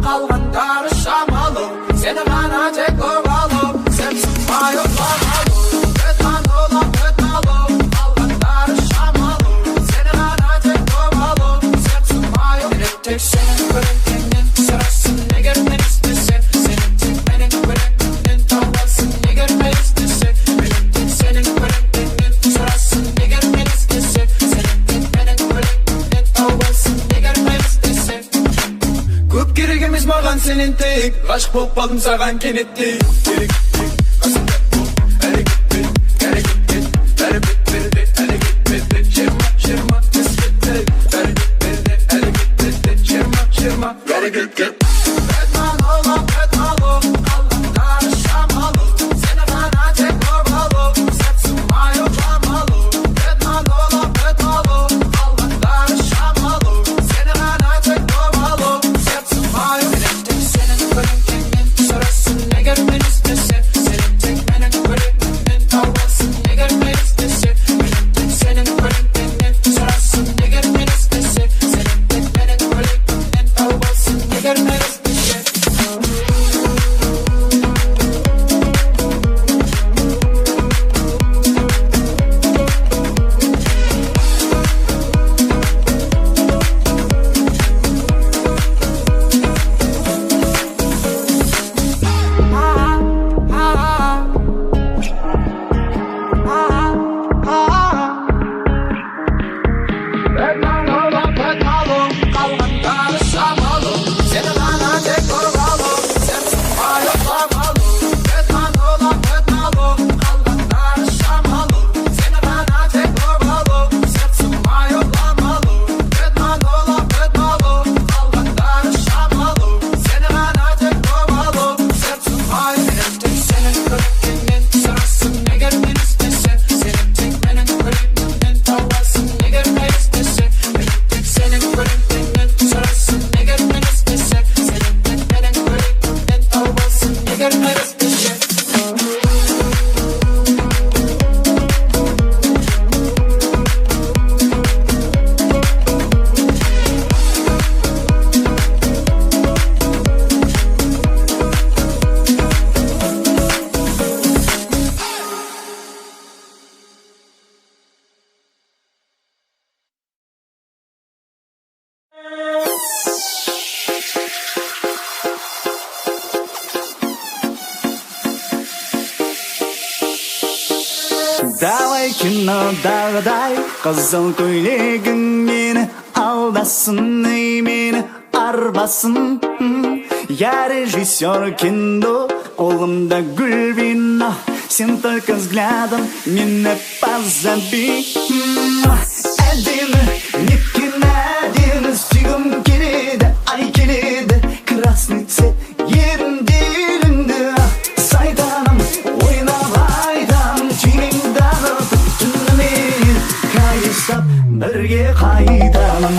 Қалғандары шамалы, сені ғана тек ұралы, сенсіз майыламалы. Қалғандары шамалы, сені ғана тек ұралы, сенсіз майыламалы. Тек сенің көрінгеннен сұрасың, егер мен істесе, сенің тек менің көрінгеннен тауасың, егер мен істесе. Тек сенің көрінгеннен сұрасың, егер мен істесе, сенің тек менің көрінгеннен тауасың, егер мен істесе. Көп керек емес маған сенен тек, ғашық болып қалдым саған кенеттей. Қасымда бол, әрекетпен, бәрі бет-берде, әрекетпеді. Жиырма, кеспетті, бәрі бет-берде, әрекетпеді. Жиырма, әрекетпеді. Бәтман олам, қалғандары шамалы, сені ғана тек ұралы, сәтсің майыламалы. Бәтман олам, қалғандары шамалы, сені ғана тек ұралы, сәтсің майыламалы. Тек сенің көрінгеннен сұрасың, егер мен істесе, сенің тек менің көрінгеннен тауасың, егер мен істесе. Тек сенің көрінгеннен сұрасың, егер мен істесе, сенің тек менің көрінгеннен тауасың, егер мен істесе. Қалғандары шамалы, сені ғана тек ұралы, сенсіз майыламалы. Бәтман олам, қалғандары шамалы, сені ғана тек ұралы, сенсіз майыламалы. Бәтман олам, қалғандары шамалы, сені ғана тек ұралы, сенсіз майыламалы. Тек сенің көрінгеннен сұрасың, егер мен істесе, сенің тек менің көрінгеннен тауасың, егер мен істесе. Тек сенің көрінгеннен сұрасың, егер мен істесе, сенің тек менің көрінгеннен тауасың, егер мен істесе. Давай кинодағыдай қызыл көйлегің мені алдасын, ей мені арбасын. Я режиссер кино, қолымда гүл вино, сен только взглядом меня позови. Әдемі, неткен әдемі, сүйгім келеді, ай келеді, красный цвет еріндеріңді. Сайтаным, ойнап айтам, түймеңдағы түнімен қайыстап бірге қайтамын.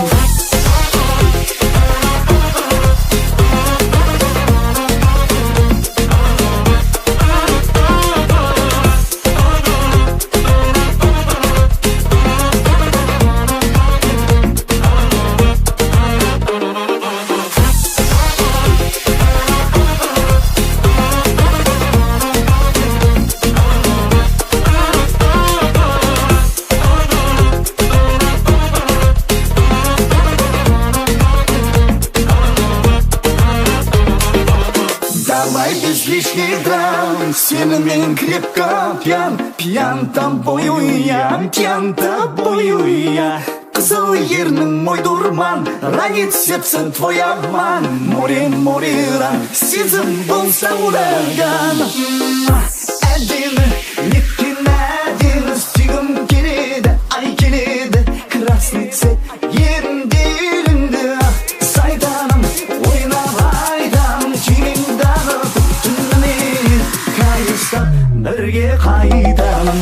Давай без лишних драм, сильным крепко пьян, пьян тобою я, пьян тобою я. Қызыл ернің мой дурман, ранит сердце твой обман. Море, море ран, сезім болса ураган. Әдемі, неткен әдемі, сүйгім келеді, ай келеді, красный цвет еріндеріңді. Сайтаным, ойнап айтам, түймеңдағы түнімен қайыстап бірге қайтамын.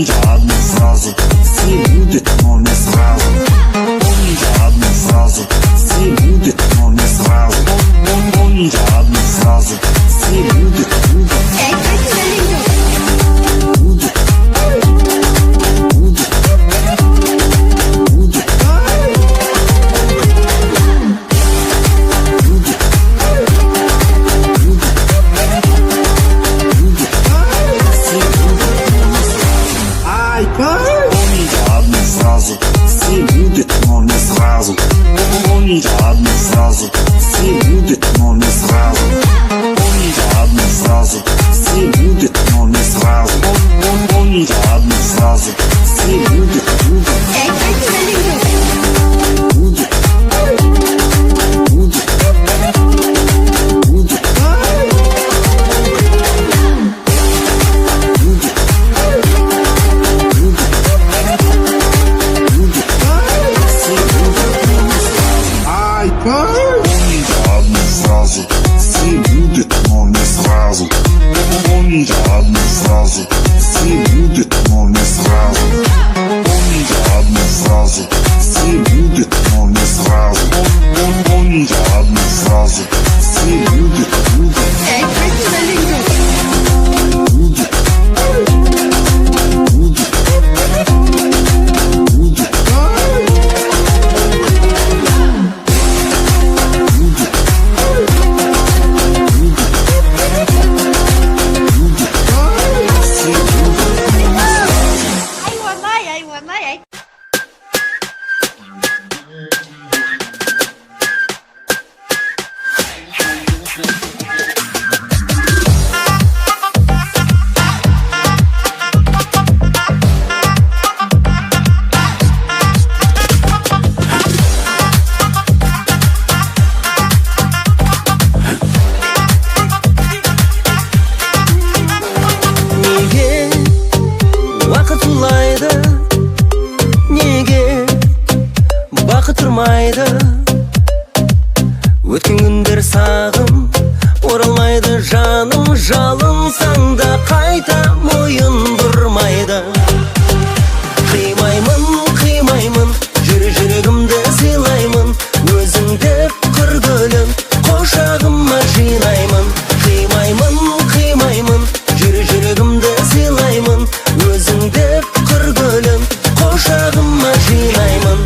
помните одну фразу: все любят, но не сразу. Помните одну фразу: все любят, но не сразу. Помните одну фразу: все любят, любят. Помните одну фразу: все любят, но не сразу. Помните одну фразу: все любят, но не сразу. Помните одну фразу: все любят, но не сразу. Помните одну фразу: все любят, любят. Помните одну фразу: все любят, но не сразу. Помните одну фразу: все любят, но не сразу. Помните одну фразу: все любят, но не сразу. Помните одну фразу: все любят, любят. Өткен күндер сағым оралмайды, жаным жалынсаң да қайта мойын бұрмайды. Қимаймын, қимаймын, жүрегімді сыйлаймын, өзіңді құр гүлім құшағыма жинаймын. Қимаймын, қимаймын, жүрегімді сыйлаймын, өзіңді құр гүлім құшағыма жинаймын.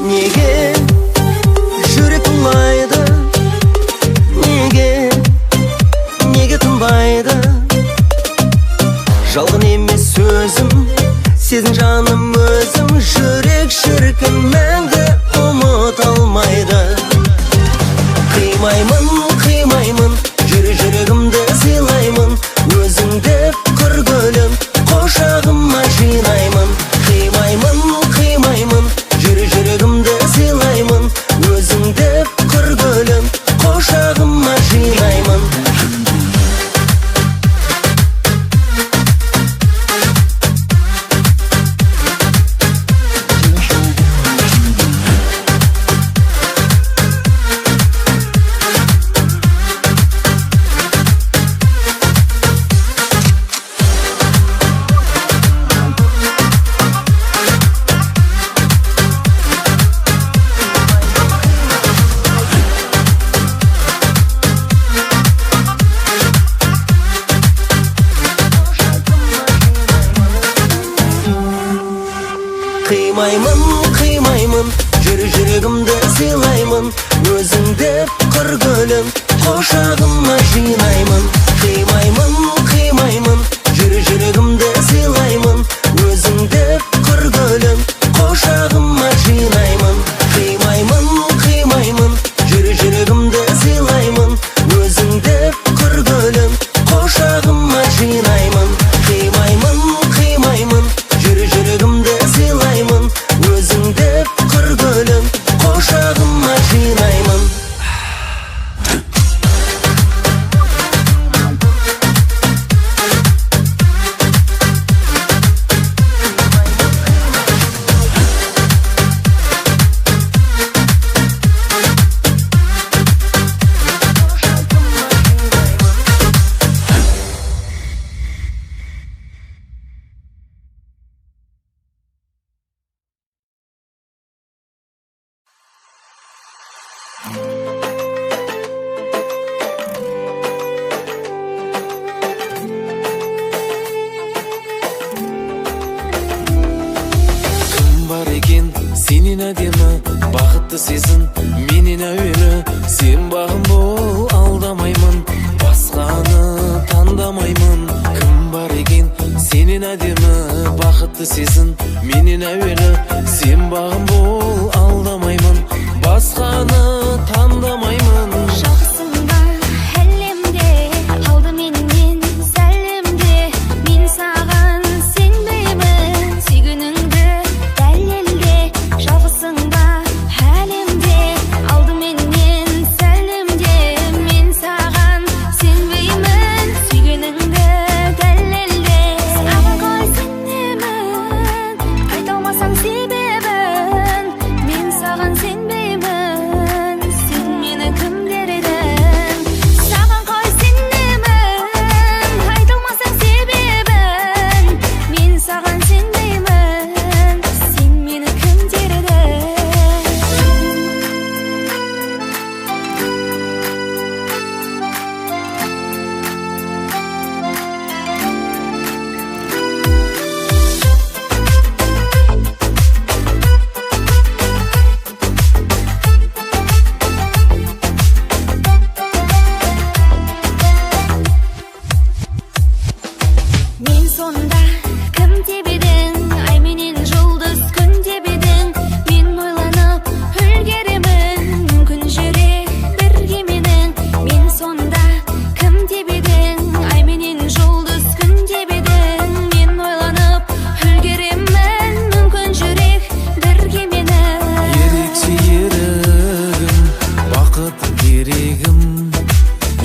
Неге жүрек тыңмайды, неге тынбайды? Жалған емес сөзім, сезін жаным өзім, жүрек шіркін мәңгі ұмыта алмайды. Қимаймын, қимаймын, жүрегімді сыйлаймын, өзіңді құр гүлім құшағыма жинаймын. Қимаймын, қимаймын, жүрегімді сыйлаймын, өзіңді құр гүлім құшағыма жинаймын. Қимаймын, қимаймын, жүрегімді сыйлаймын, өзіңді құр гүлім құшағыма жинаймын. Қимаймын, қимаймын, жүрегімді сыйлаймын, өзіңді құр гүлім құшағыма жинаймын. Қимаймын, қимаймын, жүрегімді сыйлаймын, өзіңді құр гүлім құшағыма жинаймын. Қимаймын, қимаймын, жүрегімді сыйлаймын, өзіңді құр гүлім құшағыма жинаймын. әдемі бақытты сезін менен әуелі сен бағым бол алдамаймын басқаны таңдамаймын кім бар екен сенен әдемі бақытты сезін менен әуелі сен бағым бол алдамаймын басқаны таңдамаймын Жақсың ба әлемде алдыменен сәлемде мен саған сенбеймін сүйгеніңді дәлелде жалғызсың ба әлемде алдыменен сәлемде мен саған сенбеймін сүйгеніңді дәлелде саған қалай сенемін айта алмасаң себебін мен саған сенбеймін сен мені кім дер едің саған қалай сенемін айта алмасаң себебін мен саған сенбеймін сен мені кім дер едің мен сонда кім деп едің ай менен жұлдыз күн деп едің мен ойланып үлгеремін мүмкін жүрек бірге менің мен сонда кім деп едің ай менен жұлдыз күн деп едің мен ойланып үлгеремін мүмкін жүрек бірге менің ерекше ерігім бақыт керегім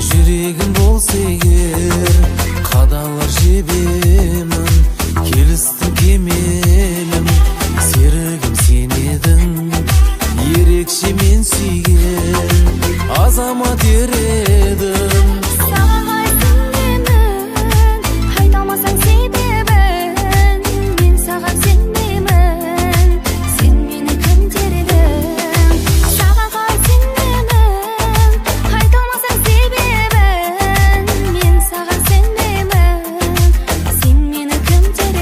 жүрегім болса егер қадалар жебемін келістің кемелім серігім сен едің ерекше мен сүйген азамат ер едім саған қалай сенемін айта алмасаң себебін мен саған сенбеймін сен мені кім дер едің саған қалай сенемін айта алмасаң себебін мен саған сенбеймін сен мені кім дер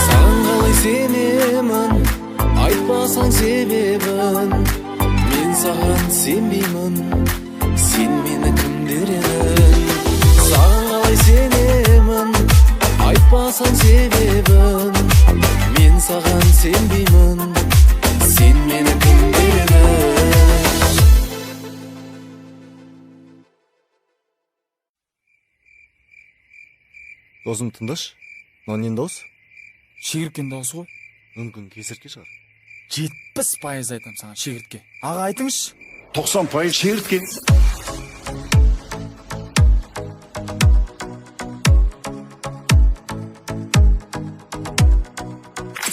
саған қалай сенемін айтпасаң себебін мен саған сенбеймін сен мені кім дер едің саған қалай сенемін айтпасаң себебін мен саған сенбеймін сен мені кім дер едің Досым тыңдашы, мынау ненің дауысы? Шегірткен дауысы ғой. Мүмкін кесіртке шығар. 70% айтам саған шегіртке. Аға айтыңызшы. 90% шегіртке.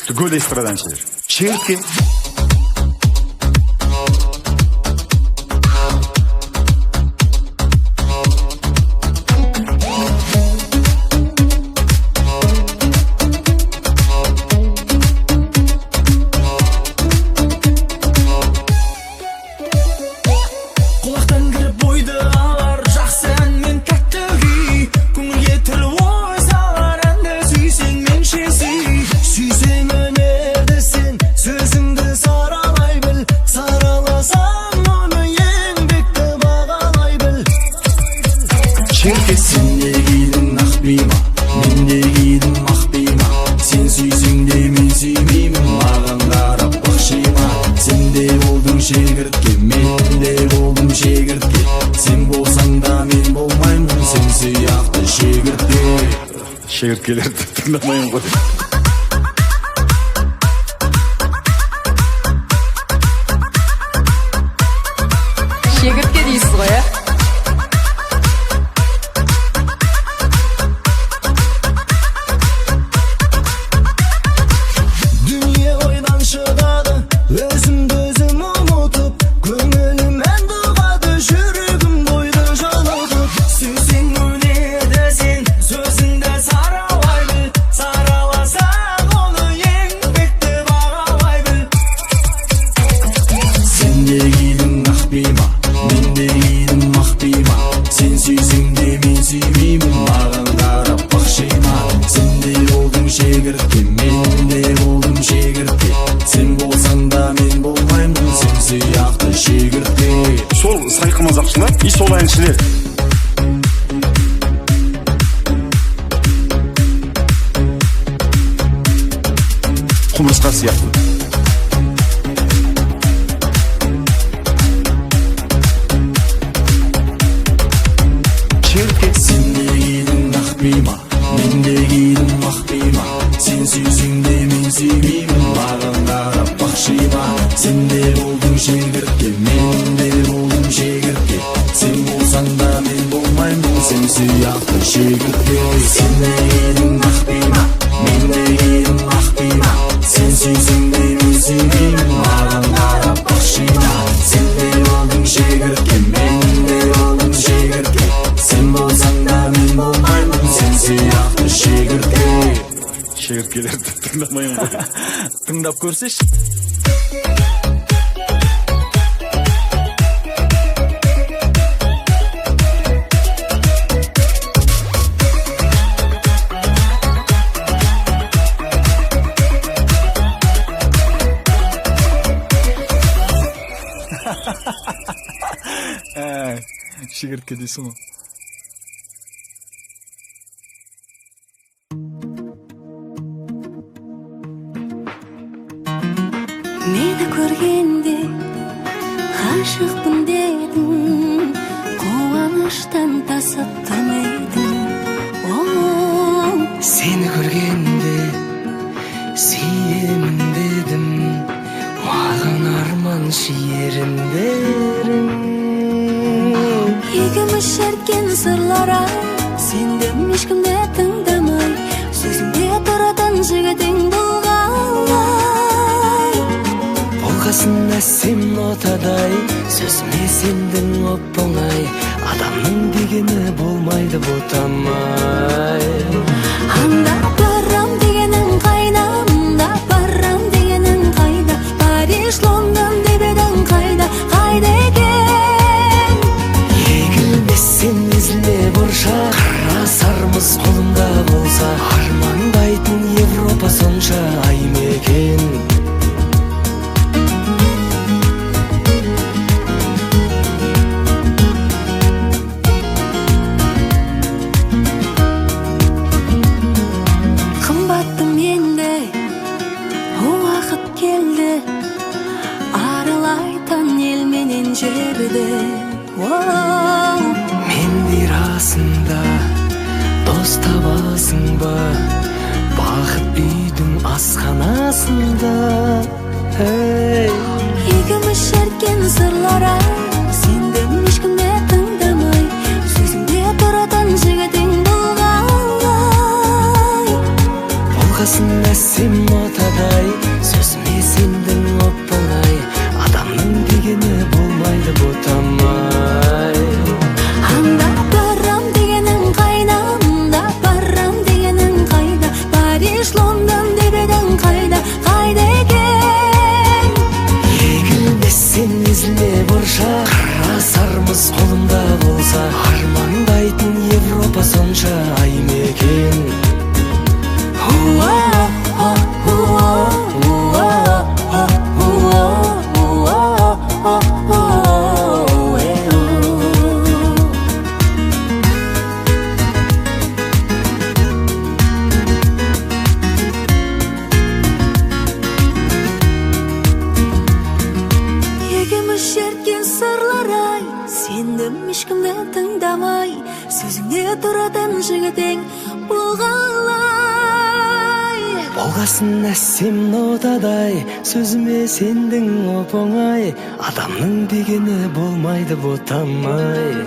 Түгел эстрада әншілер. Шегіртке. Құлақтан кіріп бойды алар жақсы ән мен тәтті күй көңілге тіл ой салар әнді сүйсең менше сүйсең өнерді сен сөзіңді саралай біл сараласаң оны еңбекті бағалай біл Шегіртке. сен де кидің ақ бейма мен де кидім ақ бейма сен сүйсең де мен сүймеймін маған қарап бақшима сен де болдың шегіртке мен де болдым шегіртке сен болсаң да мен болмаймын сен сияқты шегіртке Шегірткелерді тыңдамаймын ғой. Шегіртке дейсіз ғой, ә? дүние ойдан шығады өзімді өзім ұмытып көңілім ән бұғады жүрегім бойды жалатып сүйсең өнеді сен сөзіңді И сол әншілер құмырсқа сияқты. Шегіртке. Сен дегенің ақбима, мен дегенім ақбима. Сен сүйсең де мен сүймеймін, маған қарап бақшима. Сен де болдың шегіртке, мен де болдым шегіртке. Сен болсаң да мен болмаймын, сен сияқты шегіртке. Сен дегенің ақбима, мен дегенім ақбима. Сен сүйсең де мен сүймеймін, маған қарап бақшима. Сен де болдың шегіртке, мен де болдым шегіртке. Сен болсаң да мен болмаймын, сен сияқты шегіртке. Шегірткелерді тыңдамаймын ғой. Тыңдап көрсеш. Шегіртке дейсің ғой. Мені көргенде ғашықпын дедің, қуаныштан тасыттым едің. Сені көргенде сүйемін дедім, маған арман шиеріндерің. Екеуміз шерткен сырлара, сендім ешкімді тыңдамай, сөзіңде тұратын жігітің болғалай. Болғасын әсем нотадай, сөзіме сендің оп-оңай, адамның дегені болмайды бұтамай. Анда барам дегенің қайда, анда барам дегенің қайда, Париж, Лондон деп едің қайда, қайда екен? Егілмесен езілме бұрша, қарасармыз қолымда болса, армандайтын Европа сонша ай мекен. Қымбаттым енді, уақыт келді, аралайтын ел менен жерді. Мендер асында дос табасың ба, бақыт үйдің асханасында. Екеуміз шерткен сырлара, сендім ешкімді тыңдамай, сөзіңде тұратын жігітің болғалай. Болғасын әсем нотадай, сөзіме сендің оп-оңай, адамның дегені болмайды бұтамай. Анда барам дегенің қайда, анда барам дегенің қайда, Париж, Лондон деп едің қайда, қайда екен? Егілмесен езілме бұрша, қарасармыз қолымда болса, армандайтын Европа сонша ай мекен. Екеуміз шерткен сырлар-ай, сендім ешкімді тыңдамай, сөзіңде тұратын жігітің болғалай. Болғасын әсем нотадай, сөзіме сендің оп-оңай, адамның дегені болмайды бұтамай.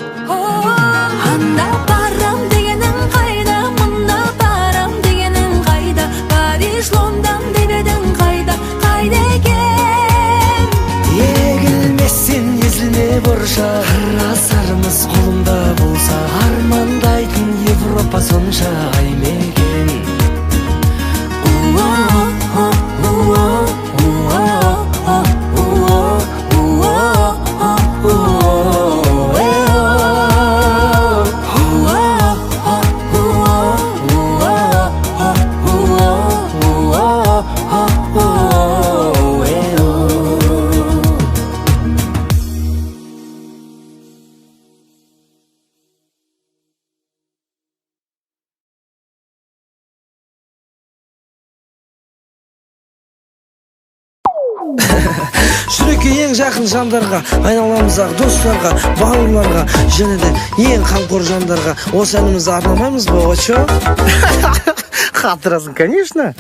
Анда барам дегенің қайда, мында барам дегенің қайда, Париж, Лондон деп едің қайда, қайда екен? Егілмесен езілме бұрша, қарасармыз қолымда болса, армандайтын Европа сонша ай мекен. Жүрекке ең жақын жандарға, айналамыздағы достарға, бауырларға, және де ең қамқор жандарға осы әнімізді арнамаймыз ба, очо? Қатырасың, конечно.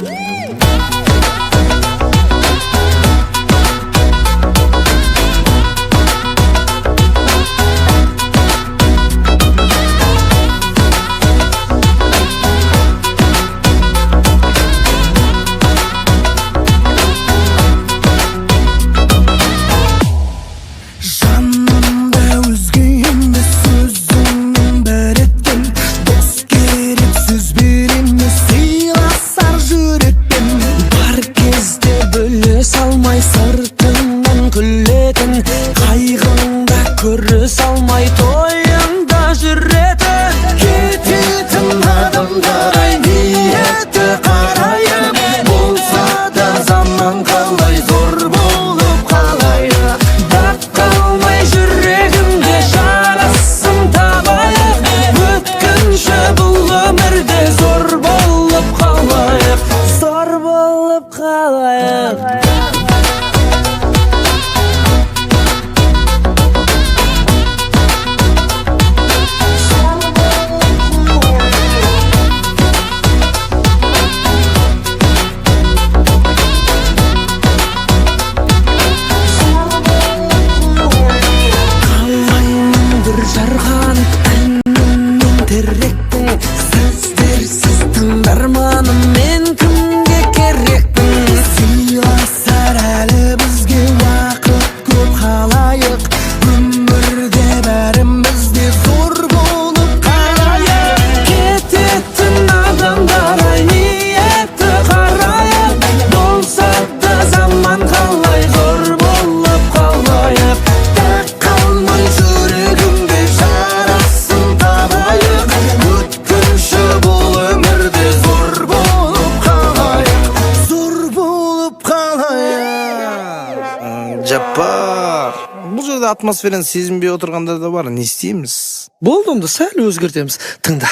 Атмосфераны сезінбей отырғандар да бар, не істейміз? Болды, онда сәл өзгертеміз. Тыңда.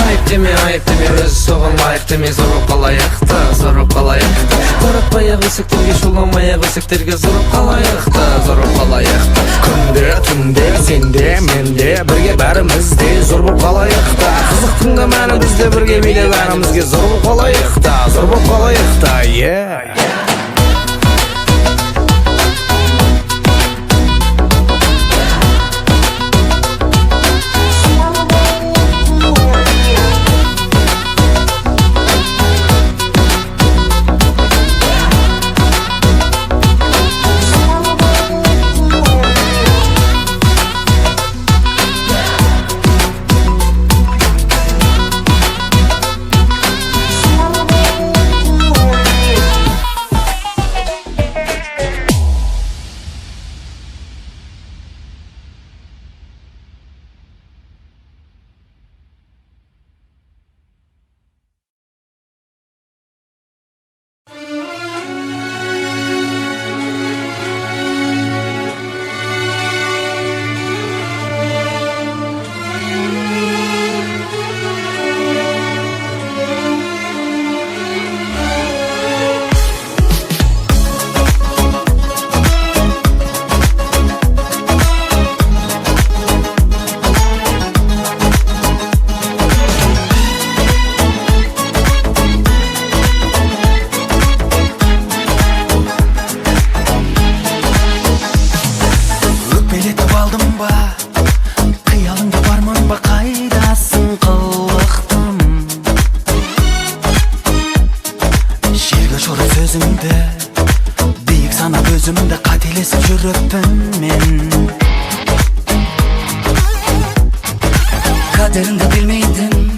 Айып деме, өз соған лайық деме, зорып қалайық та, Таратпай-ақ өсектерге, шуламай-ақ өсектерге, зорып қалайық та, Күнде, түнде, сенде, менде, бірге бәрімізде, зор боп қалайық та. Қызықтың да мәні бізде, бірге биле бәрімізге, зор боп қалайық та, yeah. Kaderinde bilmeydim,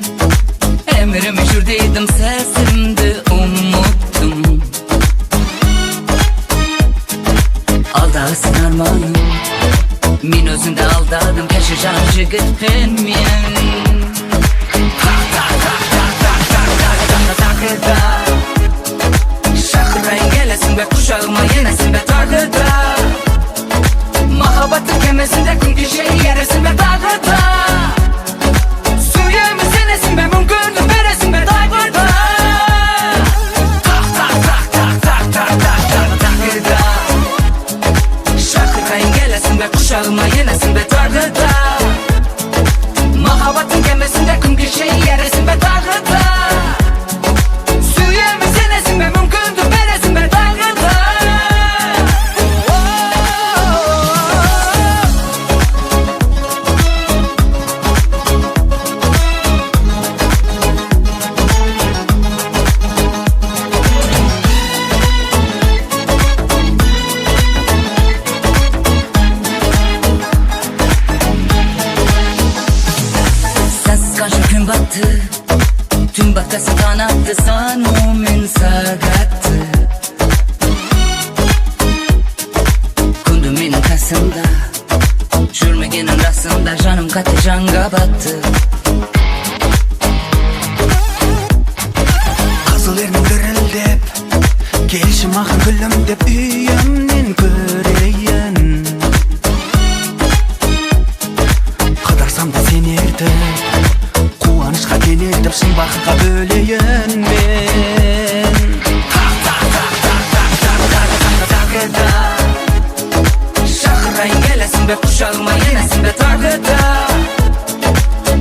emri meşhurdaydım, sesimde umuttum. Aldağısın armağanım, min özünde aldadım, yaşayacağım jigitpen men. Şahırayın gelesin ve kuşağıma yenesin ve targıda. Mahabatın kemesinde kum düşeyi yeresin ve targıda. Suyumu senesin ve mümkünlük veresin ve targıda. Tüm batkası kanattı sanımın sagattı Kundumin kasında Jürmegenin rasında Canım katı canga battı Kızıl ermin dırıldep Gelişim akın gülüm dep Üyemnin göreyen Kadarsam da seni erdip Kuvanışqa kenertip Şın bakıqa böleyen men Tağıda Şahrayın gelesin be kuşağıma yenesin be tağıda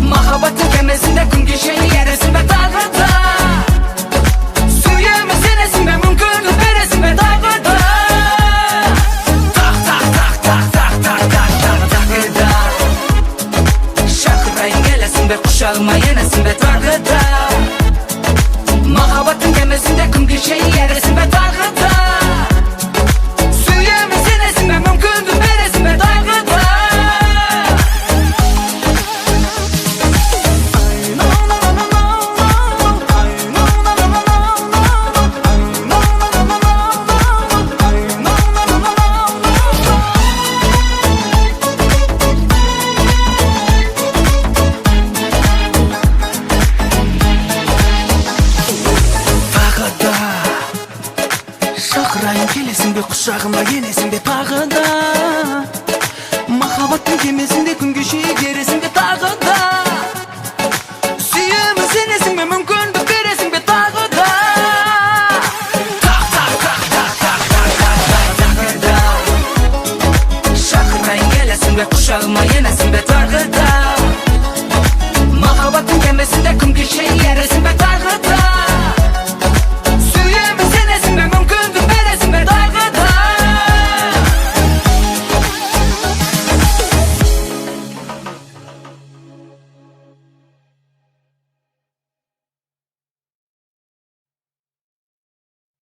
Mahabatın kemesinde kum geçeyi yeresin be tağıda Suyumu senesin be mümkünlük veresin be tağıda Tağıda Şahrayın gelesin be kuşağıma yenesin be tağıda Mahabatın kemesinde kum geçeyi yeresin be tağıda Suyumu senesin be mümkünlük veresin be tağıda Şahrayın gelesin be kuşağıma yenesin be tağıda Mahabatın kemesinde gün geçeyi geresin be tağıda Suyumu senesin be mümkünlük veresin be tağıda Şahrayın gelesin be kuşağıma yenesin be tağıda